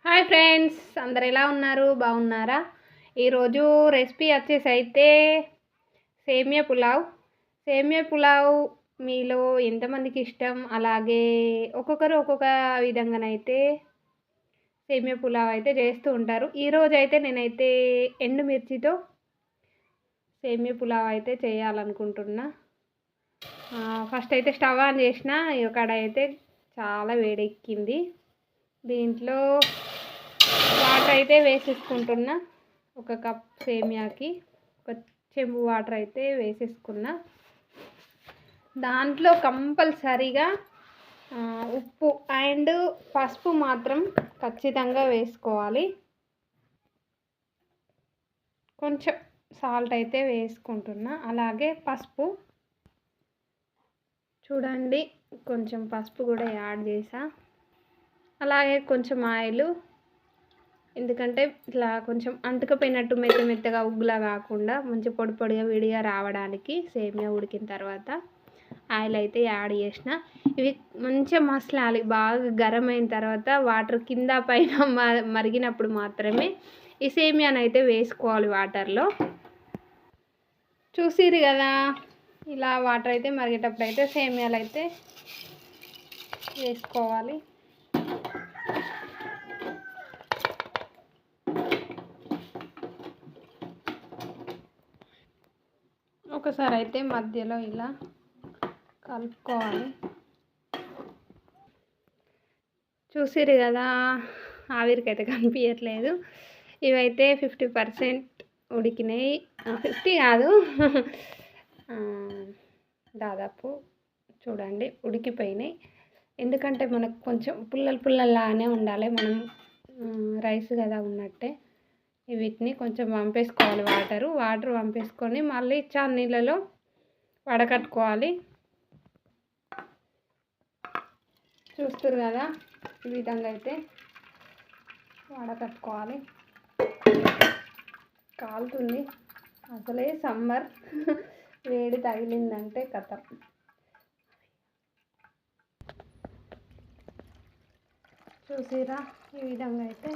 Hi friends, అందరు ఎలా ఉన్నారు? బాగున్నారా? ఈరోజు రెసిపీ వచ్చేసి అయితే సేమియా పులావ్. సేమియా పులావ్ మీలో ఎంతమందికి ఇష్టం? అలాగే ఒక్కొక్కరు ఒక్కొక్క విధంగానైతే సేమియా పులావ్ అయితే చేస్తూ ఉంటారు. ఈరోజు అయితే నేనైతే ఎండుమిర్చితో సేమియా పులావ్ అయితే చేయాలనుకుంటున్నా. ఫస్ట్ అయితే స్టవ్ ఆన్ చేసిన. ఈ కడాయి అయితే చాలా వేడెక్కింది. దీంట్లో వాటర్ అయితే వేసేసుకుంటున్నా. ఒక కప్ సేమియాకి ఒక చెంబు వాటర్ అయితే వేసేసుకున్నా. దాంట్లో కంపల్సరీగా ఉప్పు అండ్ పసుపు మాత్రం ఖచ్చితంగా వేసుకోవాలి. కొంచెం సాల్ట్ అయితే వేసుకుంటున్నా. అలాగే పసుపు చూడండి, కొంచెం పసుపు కూడా యాడ్ చేసా. అలాగే కొంచెం ఆయిల్, ఎందుకంటే ఇట్లా కొంచెం అంటుకపోయినట్టు మెత్తగా ఉగ్గులా కాకుండా మంచి పొడి పొడిగా విడిగా రావడానికి సేమియా ఉడికిన తర్వాత ఆయిల్ అయితే యాడ్ చేసిన. ఇవి మంచిగా మసలాలి. బాగా గరం అయిన తర్వాత వాటర్ కింద పైన మరిగినప్పుడు మాత్రమే ఈ సేమియాని అయితే వేసుకోవాలి వాటర్లో. చూసిరు కదా, ఇలా వాటర్ అయితే మరిగేటప్పుడు అయితే సేమియాలు అయితే వేసుకోవాలి. ఒకసారి అయితే మధ్యలో ఇలా కలుపుకోవాలి. చూసిరు కదా, ఆవిరికైతే కనిపించట్లేదు. ఇవైతే 50% ఉడికినాయి. 50 కాదు, దాదాపు చూడండి ఉడికిపోయినాయి. ఎందుకంటే మనకు కొంచెం పుల్లలానే ఉండాలి. మనం రైస్ కదా ఉన్నట్టే వీటిని కొంచెం వంపేసుకోవాలి. వాటర్ వంపేసుకొని మళ్ళీ నీళ్ళలో వడకట్టుకోవాలి. చూస్తారు కదా, ఈ విధంగా అయితే వడకట్టుకోవాలి. కాలుతుంది, అసలే సమ్మర్, వేడి తగిలిందంటే కథ. చూసిరా, ఈ విధంగా అయితే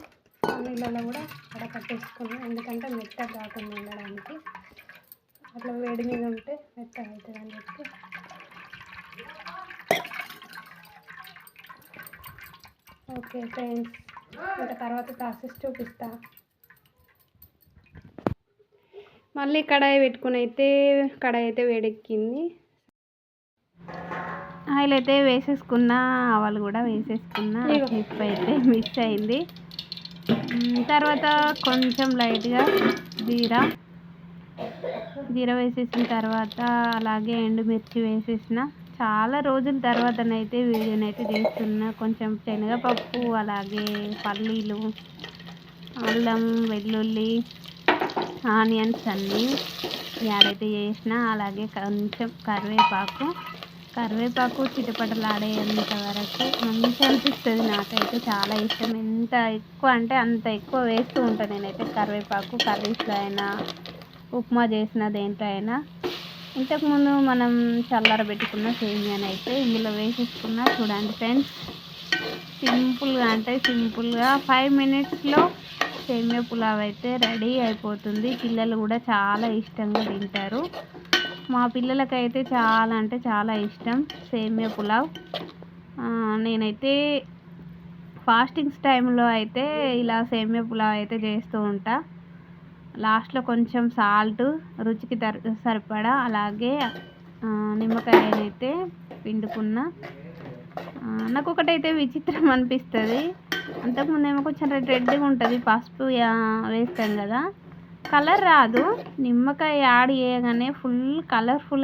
నీళ్ళలో కూడా వడకట్టేసుకున్నాం. ఎందుకంటే మెత్తగా కాకుండా ఉండడానికి. అట్లా వేడి మీద ఉంటే మెత్తగా అవుతుంది అని చెప్పి. ఓకే ఫ్రెండ్స్, ఇంకా తర్వాత ప్రాసెస్ చూపిస్తా. మళ్ళీ కడాయి పెట్టుకుని కడాయి అయితే వేడెక్కింది. ఆయిల్ అయితే వేసేసుకున్నా, ఆవాలు కూడా వేసేసుకున్నా. క్లిప్ అయితే మిక్స్ అయింది. తర్వాత కొంచెం లైట్గా జీరా వేసేసిన తర్వాత అలాగే ఎండుమిర్చి వేసేసిన. చాలా రోజుల తర్వాతనైతే వీడియోనైతే చేస్తున్నా. కొంచెం శనగపప్పు, అలాగే పల్లీలు, అల్లం, వెల్లుల్లి, ఆనియన్స్ అన్నీ యాడ్ అయితే చేసిన. అలాగే కొంచెం కరివేపాకు చిటపటలాడేంత వరకు మంచిగా అనిపిస్తుంది. నాకైతే చాలా ఇష్టం. ఎంత ఎక్కువ అంటే అంత ఎక్కువ వేస్తూ ఉంటాను నేనైతే కరివేపాకు. కర్రీస్లో అయినా, ఉప్మా చేసిన దేంట్లో అయినా. ఇంతకుముందు మనం చల్లారబెట్టుకున్న సేమియాని అయితే ఇందులో వేసేసుకున్నా. చూడండి ఫ్రెండ్స్, సింపుల్గా 5 మినిట్స్లో సేమియా పులావ్ అయితే రెడీ అయిపోతుంది. పిల్లలు కూడా చాలా ఇష్టంగా తింటారు. మా పిల్లలకైతే చాలా అంటే చాలా ఇష్టం సేమియా పులావ్. నేనైతే ఫాస్టింగ్స్ టైంలో అయితే ఇలా సేమియా పులావ్ అయితే చేస్తూ ఉంటా. లాస్ట్లో కొంచెం సాల్ట్, రుచికి సరిపడా, అలాగే నిమ్మకాయనైతే పిండుకున్నా. నాకు ఒకటైతే విచిత్రం అనిపిస్తుంది. అంతకుముందేమో కొంచెం రెడ్గా ఉంటుంది, పసుపు వేస్తాం కదా, కలర్ రాదు. నిమ్మకాయ యాడ్ చేయగానే ఫుల్ కలర్ఫుల్